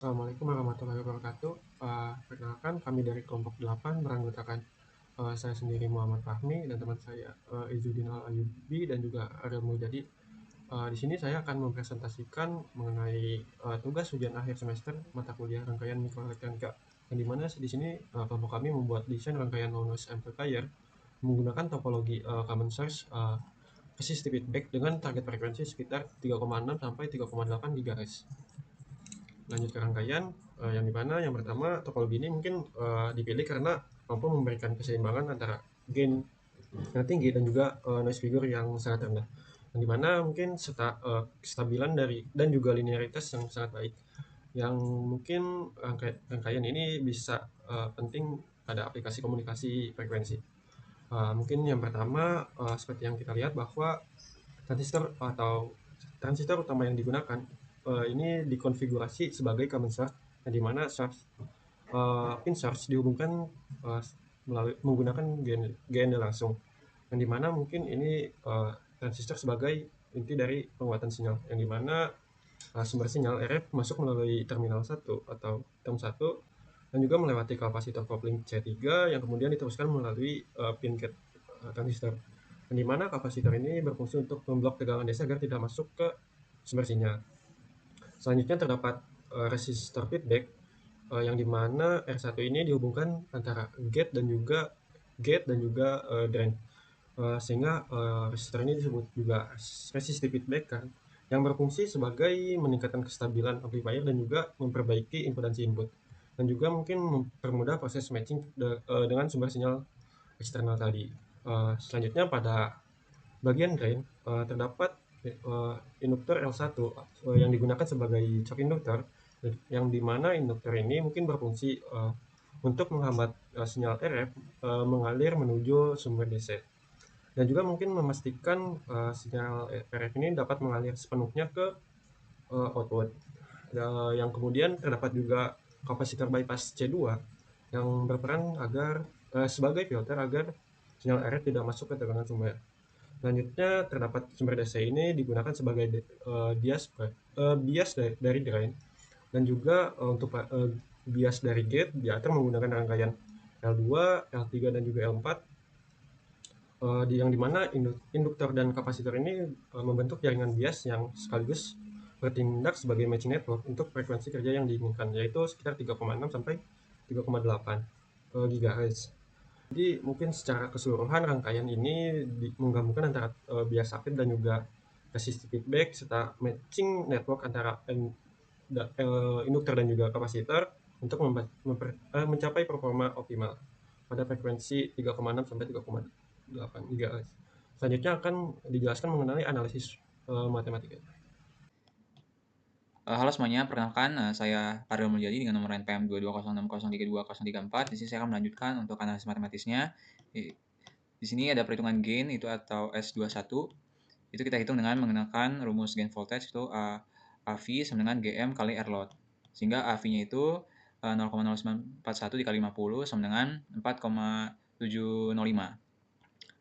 Assalamualaikum warahmatullahi wabarakatuh. Perkenalkan kami dari kelompok 8 beranggotakan saya sendiri Muhammad Fahmi dan teman saya Izzuddin Al-Ayyubi dan juga Ariel Mulyadi. Di sini saya akan mempresentasikan mengenai tugas ujian akhir semester mata kuliah rangkaian mikroelektronika. Yang dimana di sini kelompok kami membuat desain rangkaian low noise amplifier menggunakan topologi common source resistive feedback dengan target frekuensi sekitar 3,6 sampai 3,8 GHz. Lanjut ke rangkaian, yang dimana yang pertama topologi ini mungkin dipilih karena mampu memberikan keseimbangan antara gain yang tinggi dan juga noise figure yang sangat rendah. Yang dimana mungkin kestabilan dari dan juga linearitas yang sangat baik. Yang mungkin rangkaian ini bisa penting pada aplikasi komunikasi frekuensi. Mungkin yang pertama seperti yang kita lihat bahwa transistor utama yang digunakan ini dikonfigurasi sebagai common source, yang dimana pin source dihubungkan uh, menggunakan GND langsung, yang dimana mungkin ini transistor sebagai inti dari penguatan sinyal, yang dimana sumber sinyal RF masuk melalui terminal 1 atau term 1 dan juga melewati kapasitor kopling C3 yang kemudian diteruskan melalui pin gate transistor, yang dimana kapasitor ini berfungsi untuk memblok tegangan DC agar tidak masuk ke sumber sinyal. Selanjutnya terdapat resistor feedback yang dimana R1 ini dihubungkan antara gate dan juga drain. Sehingga resistor ini disebut juga resistive feedback kan, yang berfungsi sebagai meningkatkan kestabilan amplifier dan juga memperbaiki impedansi input, dan juga mungkin mempermudah proses matching dengan sumber sinyal eksternal tadi. Selanjutnya pada bagian drain terdapat induktor L1 yang digunakan sebagai shock induktor, yang dimana induktor ini mungkin berfungsi untuk menghambat sinyal RF mengalir menuju sumber DC, dan juga mungkin memastikan sinyal RF ini dapat mengalir sepenuhnya ke output. Yang kemudian terdapat juga kapasitor bypass C2 yang berperan sebagai filter agar sinyal RF tidak masuk ke tegangan sumber. Selanjutnya terdapat sumber DC ini digunakan sebagai bias dari drain, dan juga untuk bias dari gate diatur menggunakan rangkaian L2, L3 dan juga L4, yang dimana induktor dan kapasitor ini membentuk jaringan bias yang sekaligus bertindak sebagai matching network untuk frekuensi kerja yang diinginkan, yaitu sekitar 3,6 sampai 3,8 GHz. Jadi mungkin secara keseluruhan rangkaian ini menggabungkan antara bias aktif dan juga resistive feedback serta matching network antara induktor dan juga kapasitor untuk mencapai performa optimal pada frekuensi 3,6 sampai 3,8 GHz. Selanjutnya akan dijelaskan mengenai analisis matematika. Halo semuanya, perkenalkan saya Ariel Mulyadi dengan nomor NPM 22060322034. Di sini saya akan melanjutkan untuk analisis matematisnya. Di sini ada perhitungan gain itu atau S21. Itu kita hitung dengan menggunakan rumus gain voltage itu AV sama dengan GM kali R load. Sehingga AV-nya itu 0,0941 dikali 50 sama dengan 4,705.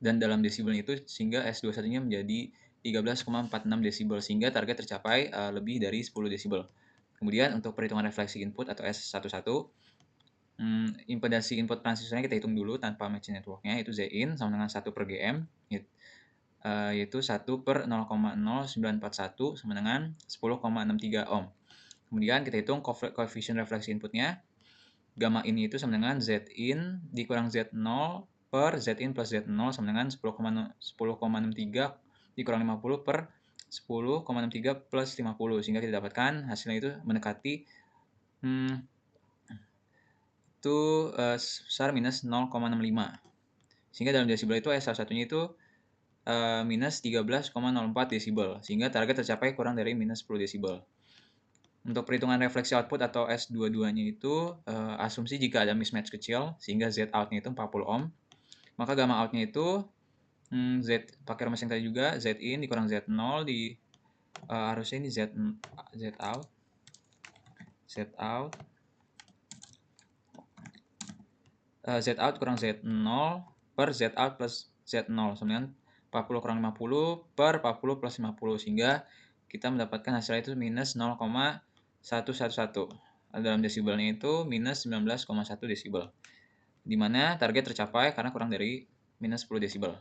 Dan dalam desibelnya itu sehingga S21-nya menjadi 13,46 desibel sehingga target tercapai lebih dari 10 desibel. Kemudian untuk perhitungan refleksi input atau S11, impedansi input transistornya kita hitung dulu tanpa matching networknya, itu Zin sama dengan 1 per GM, yaitu 1 per 0,0941 sama dengan 10,63 ohm. Kemudian kita hitung koefisien refleksi inputnya, gamma in itu sama dengan Zin dikurang Z0 per Zin plus Z0 sama dengan 10,63 dikurang 50 per 10,63 plus 50, sehingga kita dapatkan hasilnya itu mendekati itu besar minus 0,65, sehingga dalam desibel itu salah satunya itu minus 13,04 desibel, sehingga target tercapai kurang dari minus 10 desibel. Untuk perhitungan refleksi output atau S22-nya itu asumsi jika ada mismatch kecil sehingga Z out-nya itu 40 ohm, maka gamma out-nya itu Z pakai rumus yang tadi juga, Z in dikurang Z0 di harusnya ini Z out Z out kurang Z0 per Z out plus Z0 sama dengan 40 kurang 50 per 40 plus 50, sehingga kita mendapatkan hasilnya itu minus 0,111. dalam desibelnya itu minus 19,1 desibel. Di mana target tercapai karena kurang dari minus 10 desibel.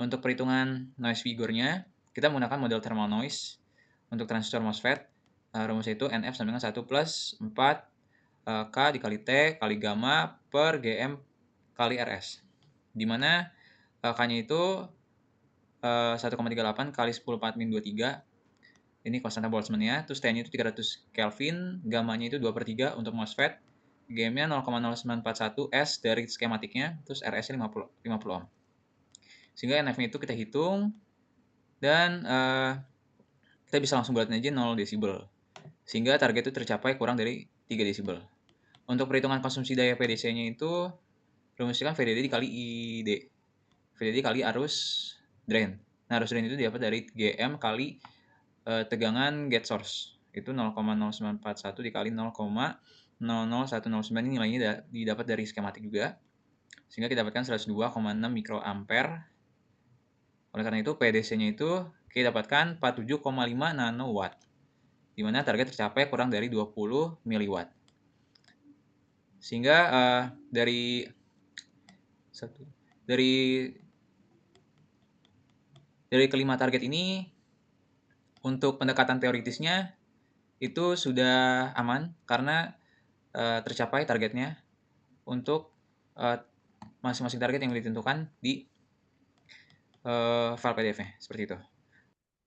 Untuk perhitungan noise figure-nya, kita menggunakan model thermal noise untuk transistor MOSFET. Rumusnya itu NF sama dengan 1 plus 4 K dikali T kali gamma per GM kali RS. Di mana K-nya itu 1,38 kali 10⁻⁻23. Ini konstanta Boltzmann-nya. Terus T-nya itu 300 Kelvin, gamma-nya itu 2/3 untuk MOSFET. GM-nya 0,0941 S dari skematiknya, terus RS-nya 50 ohm. Sehingga NF-nya itu kita hitung, dan kita bisa langsung buatin aja 0 desibel. Sehingga target itu tercapai kurang dari 3 desibel. Untuk perhitungan konsumsi daya PDC-nya itu, rumusnya kan VDD dikali ID. VDD kali arus drain. Nah, arus drain itu dapat dari GM kali tegangan gate source. Itu 0,0941 dikali 0,00109. Ini nilainya didapat dari skematik juga. Sehingga kita dapatkan 102,6 mikroampere. Oleh karena itu, PDC-nya itu kita dapatkan 47,5 nanowatt. Di mana target tercapai kurang dari 20 miliwatt. Sehingga dari kelima target ini, untuk pendekatan teoritisnya itu sudah aman karena tercapai targetnya untuk masing-masing target yang ditentukan di file PDF-nya, seperti itu.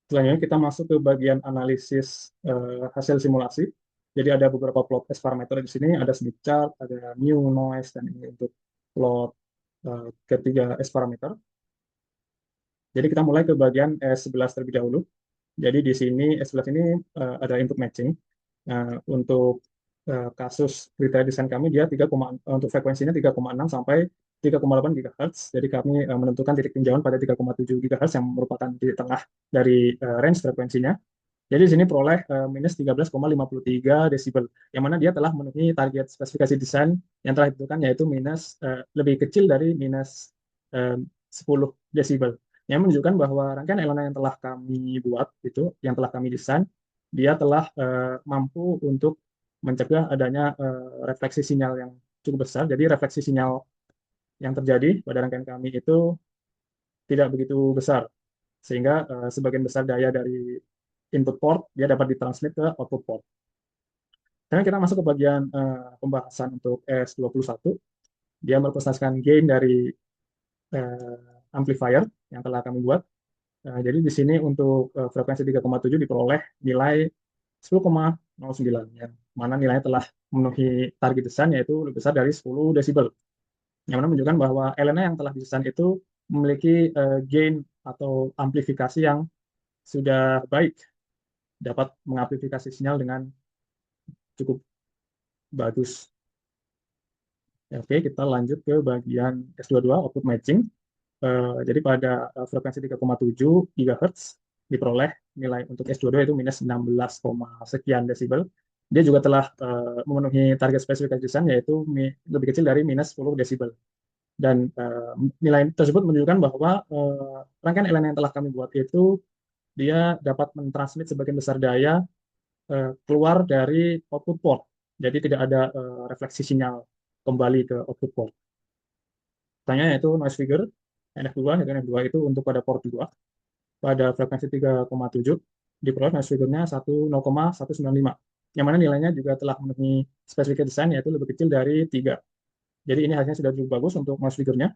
Selanjutnya kita masuk ke bagian analisis hasil simulasi. Jadi ada beberapa plot S parameter di sini, ada Smith chart, ada mu, noise, dan ini untuk plot ketiga S parameter. Jadi kita mulai ke bagian S11 terlebih dahulu. Jadi di sini S11 ini ada input matching. Untuk kasus kriteria desain kami dia untuk frekuensinya 3,6 sampai 3,8 GHz. Jadi kami menentukan titik tinjauan pada 3,7 GHz yang merupakan titik tengah dari range frekuensinya. Jadi di sini peroleh minus 13,53 desibel, yang mana dia telah memenuhi target spesifikasi desain yang telah ditentukan, yaitu lebih kecil dari minus 10 desibel. Yang menunjukkan bahwa rangkaian elemen yang telah kami buat itu, yang telah kami desain, dia telah mampu untuk mencegah adanya refleksi sinyal yang cukup besar. Jadi refleksi sinyal yang terjadi pada rangkaian kami itu tidak begitu besar, sehingga sebagian besar daya dari input port dia dapat ditransmit ke output port. Sekarang kita masuk ke bagian pembahasan untuk S21. Dia merepresentasikan gain dari amplifier yang telah kami buat. Jadi di sini untuk frekuensi 3,7 diperoleh nilai 10,09, yang mana nilainya telah memenuhi target desain, yaitu lebih besar dari 10 desibel. Yang mana menunjukkan bahwa elemen yang telah didesain itu memiliki gain atau amplifikasi yang sudah baik, dapat mengamplifikasi sinyal dengan cukup bagus. Oke, kita lanjut ke bagian S22, output matching. Jadi pada frekuensi 3,7 GHz diperoleh nilai untuk S22 itu minus 16, sekian desibel. Dia juga telah memenuhi target spesifikasi desain, yaitu lebih kecil dari minus 10 desibel. Dan nilai tersebut menunjukkan bahwa rangkaian elemen yang telah kami buat itu dia dapat mentransmit sebagian besar daya keluar dari output port. Jadi tidak ada refleksi sinyal kembali ke output port. Tanya yaitu noise figure NF2, yaitu NF2 itu untuk pada port 2. Pada frekuensi 3,7 diperoleh noise figure-nya 0,195, yang mana nilainya juga telah memenuhi spesifikasi desain, yaitu lebih kecil dari 3. Jadi ini hasilnya sudah cukup bagus untuk noise figure-nya.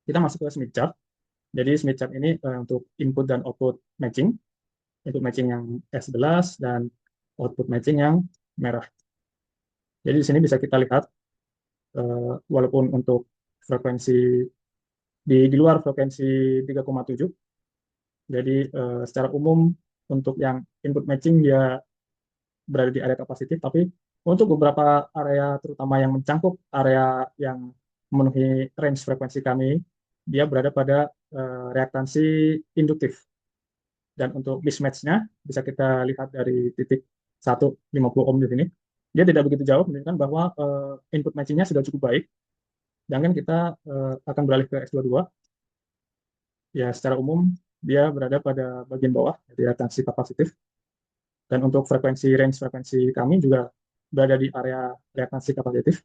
Kita masuk ke Smith chart. Jadi Smith chart ini untuk input dan output matching. Input matching yang S11 dan output matching yang merah. Jadi di sini bisa kita lihat walaupun untuk frekuensi di luar frekuensi 3,7, jadi secara umum untuk yang input matching dia berada di area kapasitif, tapi untuk beberapa area terutama yang mencangkup area yang memenuhi range frekuensi kami, dia berada pada reaktansi induktif. Dan untuk mismatch-nya bisa kita lihat dari titik 150 ohm di sini. Dia tidak begitu jauh, menunjukkan bahwa input matching-nya sudah cukup baik. Dan kita akan beralih ke S22. Ya, secara umum dia berada pada bagian bawah, jadi reaktansi kapasitif. Dan untuk range frekuensi kami juga berada di area reaktansi kapasitif.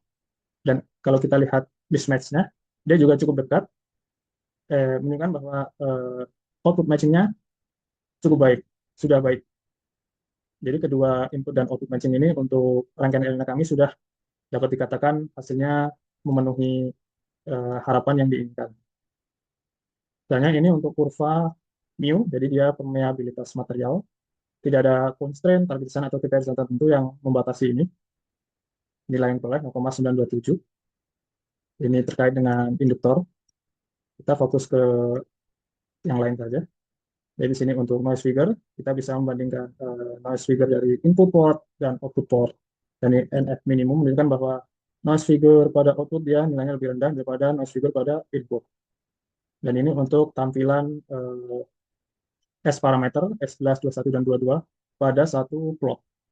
Dan kalau kita lihat mismatch-nya, dia juga cukup dekat, menunjukkan bahwa output matching-nya cukup baik, sudah baik. Jadi kedua input dan output matching ini untuk rangkaian LNA kami sudah dapat dikatakan hasilnya memenuhi harapan yang diinginkan. Misalnya ini untuk kurva mu, jadi dia permeabilitas material, tidak ada constraint, targetan atau kriteria tertentu yang membatasi ini. Nilai yang peroleh 0,927. Ini terkait dengan induktor. Kita fokus ke yang lain saja. Jadi di sini untuk noise figure, kita bisa membandingkan noise figure dari input port dan output port. Dan NF minimum menunjukkan bahwa noise figure pada output dia nilainya lebih rendah daripada noise figure pada input. Dan ini untuk tampilan S parameter, S11, 21, dan 22 pada satu plot.